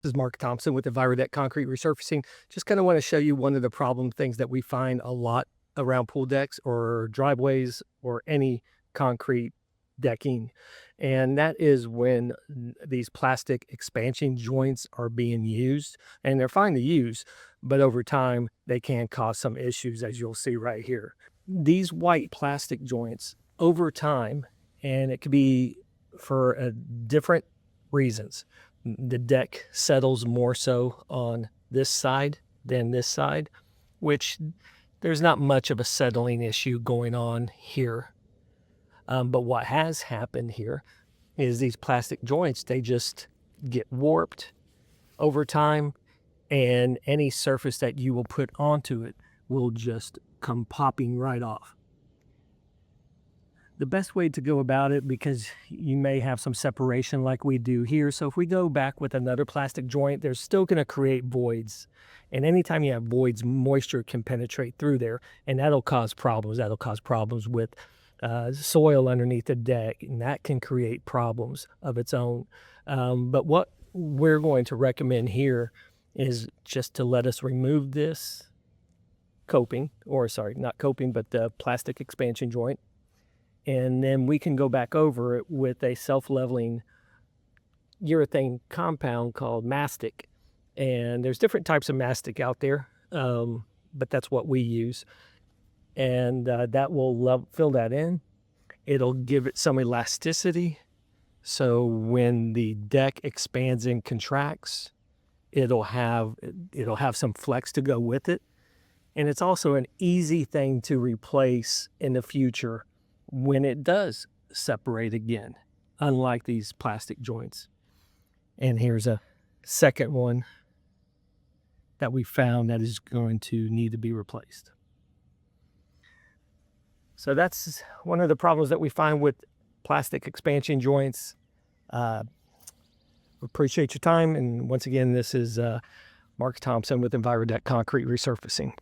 This is Mark Thompson with EnviroDek Concrete Resurfacing. Just kind of want to show you one of the problem things that we find a lot around pool decks or driveways or any concrete decking. And that is when these plastic expansion joints are being used, and they're fine to use, but over time they can cause some issues, as you'll see right here. These white plastic joints over time, and it could be for different reasons. The deck settles more so on this side than this side, which there's not much of a settling issue going on here. But what has happened here is these plastic joints, they just get warped over time, and any surface that you will put onto it will just come popping right off. The best way to go about it, because you may have some separation like we do here. So if we go back with another plastic joint, they're still going to create voids. And anytime you have voids, moisture can penetrate through there, and that'll cause problems. That'll cause problems with soil underneath the deck, and that can create problems of its own. But what we're going to recommend here is just to let us remove this coping, or sorry, not coping, but the plastic expansion joint. And then we can go back over it with a self-leveling urethane compound called mastic. And there's different types of mastic out there, but that's what we use. And that will fill that in. It'll give it some elasticity. So when the deck expands and contracts, it'll have some flex to go with it. And it's also an easy thing to replace in the future when it does separate again, unlike these plastic joints. And here's a second one that we found that is going to need to be replaced. So that's one of the problems that we find with plastic expansion joints. Appreciate your time. And once again, this is Mark Thompson with EnviroDek Concrete Resurfacing.